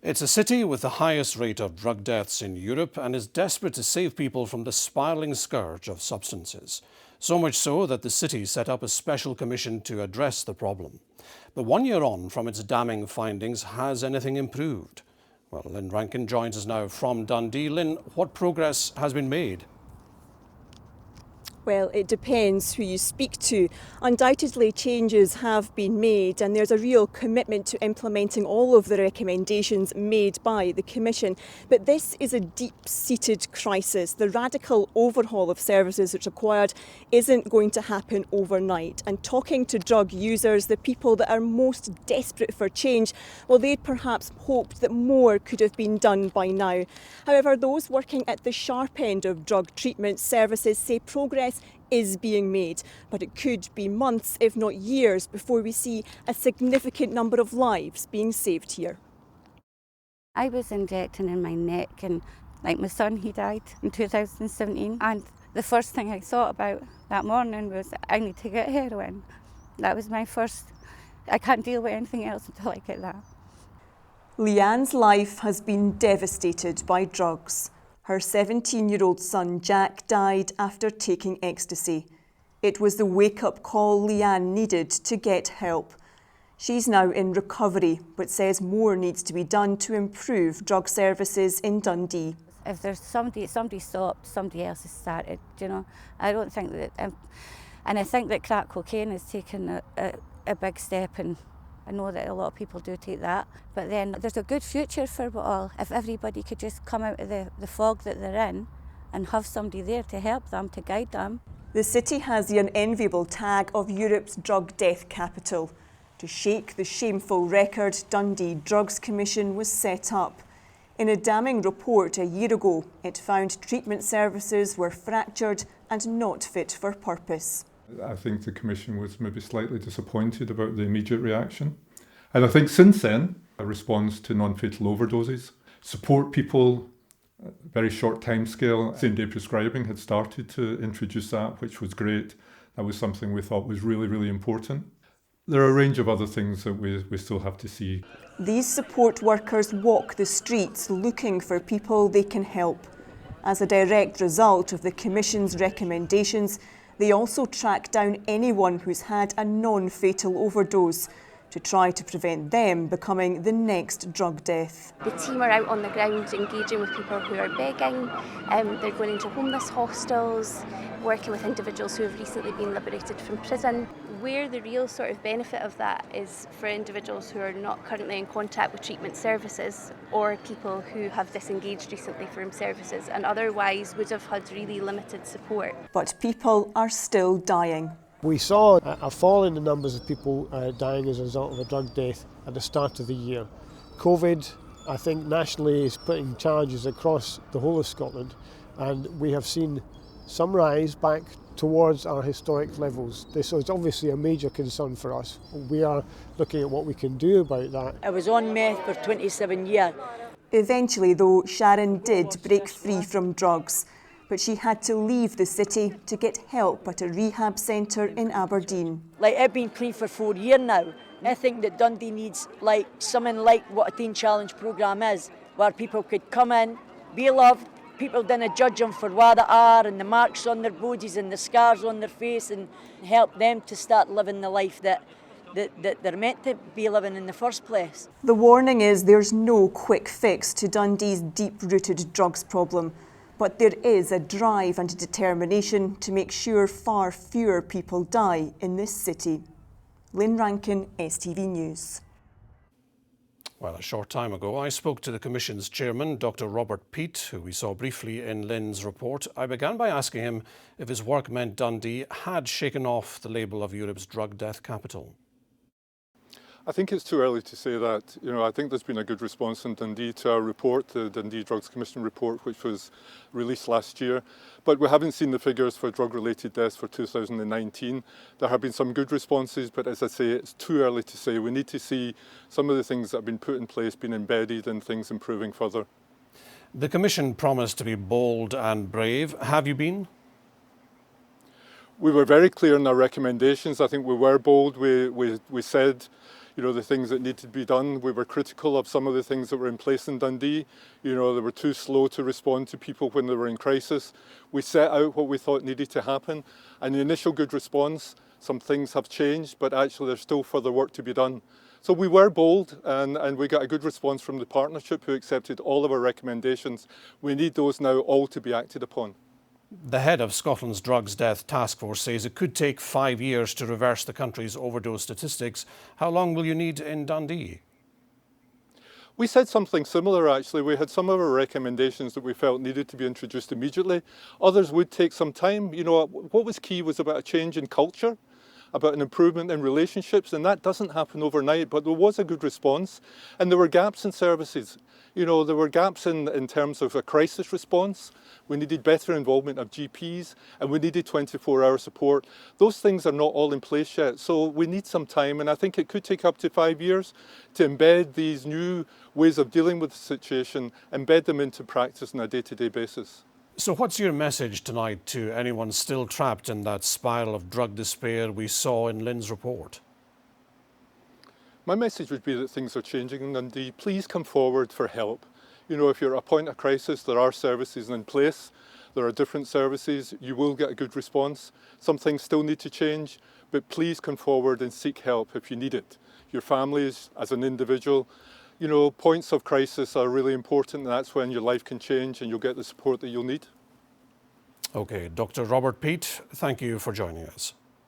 It's a city with the highest rate of drug deaths in Europe and is desperate to save people from the spiralling scourge of substances. So much so that the city set up a special commission to address the problem. But 1 year on from its damning findings, has anything improved? Well, Lynn Rankin joins us now from Dundee. Lynn, what progress has been made? Well, it depends who you speak to. Undoubtedly, changes have been made and there's a real commitment to implementing all of the recommendations made by the Commission. But this is a deep-seated crisis. The radical overhaul of services that's required isn't going to happen overnight. And talking to drug users, the people that are most desperate for change, well, they'd perhaps hoped that more could have been done by now. However, those working at the sharp end of drug treatment services say progress is being made, but it could be months, if not years, before we see a significant number of lives being saved here. I was injecting in my neck, and like my son, he died in 2017, and the first thing I thought about that morning was I need to get heroin. That was my first. I can't deal with anything else until I get that. Leanne's life has been devastated by drugs. Her 17-year-old son Jack died after taking ecstasy. It was the wake-up call Leanne needed to get help. She's now in recovery, but says more needs to be done to improve drug services in Dundee. If there's somebody stopped, somebody else has started, you know. I don't think that, and I think that crack cocaine has taken a big step, and I know that a lot of people do take that, but then there's a good future for it all if everybody could just come out of the fog that they're in and have somebody there to help them, to guide them. The city has the unenviable tag of Europe's drug death capital. To shake the shameful record, Dundee Drugs Commission was set up. In a damning report a year ago, it found treatment services were fractured and not fit for purpose. I think the Commission was maybe slightly disappointed about the immediate reaction. And I think since then, a response to non-fatal overdoses, support people, very short timescale, same-day prescribing had started to introduce that, which was great. That was something we thought was really, really important. There are a range of other things that we still have to see. These support workers walk the streets looking for people they can help. As a direct result of the Commission's recommendations, they also track down anyone who's had a non-fatal overdose to try to prevent them becoming the next drug death. The team are out on the ground engaging with people who are begging. They're going into homeless hostels, working with individuals who have recently been liberated from prison. Where the real sort of benefit of that is for individuals who are not currently in contact with treatment services, or people who have disengaged recently from services and otherwise would have had really limited support. But people are still dying. We saw a fall in the numbers of people dying as a result of a drug death at the start of the year. COVID, I think, nationally is putting challenges across the whole of Scotland, and we have seen some rise back towards our historic levels. This is obviously a major concern for us. We are looking at what we can do about that. I was on meth for 27 years. Eventually, though, Sharon did break free from drugs, but she had to leave the city to get help at a rehab centre in Aberdeen. I've been clean for 4 years now. I think that Dundee needs something like what a Teen Challenge programme is, where people could come in, be loved. People didn't judge them for what they are and the marks on their bodies and the scars on their face, and help them to start living the life that they're meant to be living in the first place. The warning is there's no quick fix to Dundee's deep-rooted drugs problem, but there is a drive and a determination to make sure far fewer people die in this city. Lynn Rankin, STV News. Well, a short time ago, I spoke to the Commission's chairman, Dr. Robert Peat, who we saw briefly in Lynn's report. I began by asking him if his work meant Dundee had shaken off the label of Europe's drug death capital. I think it's too early to say that. I think there's been a good response in Dundee to our report, the Dundee Drugs Commission report, which was released last year. But we haven't seen the figures for drug-related deaths for 2019. There have been some good responses, but as I say, it's too early to say. We need to see some of the things that have been put in place being embedded and things improving further. The Commission promised to be bold and brave. Have you been? We were very clear in our recommendations. I think we were bold. We said, you know, the things that needed to be done. We were critical of some of the things that were in place in Dundee. You know, they were too slow to respond to people when they were in crisis. We set out what we thought needed to happen, and the initial good response, some things have changed, but actually there's still further work to be done. So we were bold, and we got a good response from the partnership, who accepted all of our recommendations. We need those now all to be acted upon. The head of Scotland's Drugs Death Task Force says it could take 5 years to reverse the country's overdose statistics. How long will you need in Dundee? We said something similar, actually. We had some of our recommendations that we felt needed to be introduced immediately. Others would take some time. You know, what was key was about a change in culture, about an improvement in relationships, and that doesn't happen overnight, but there was a good response. And there were gaps in services. You know, there were gaps in terms of a crisis response. We needed better involvement of GPs, and we needed 24-hour support. Those things are not all in place yet, so we need some time, and I think it could take up to 5 years to embed these new ways of dealing with the situation, embed them into practice on a day-to-day basis. So what's your message tonight to anyone still trapped in that spiral of drug despair we saw in Lynn's report? My message would be that things are changing in Dundee. Please come forward for help. You know, if you're at a point of crisis, there are services in place. There are different services. You will get a good response. Some things still need to change, but please come forward and seek help if you need it. Your families, as an individual, you know, points of crisis are really important, and that's when your life can change and you'll get the support that you'll need. Okay, Dr. Robert Peat, thank you for joining us.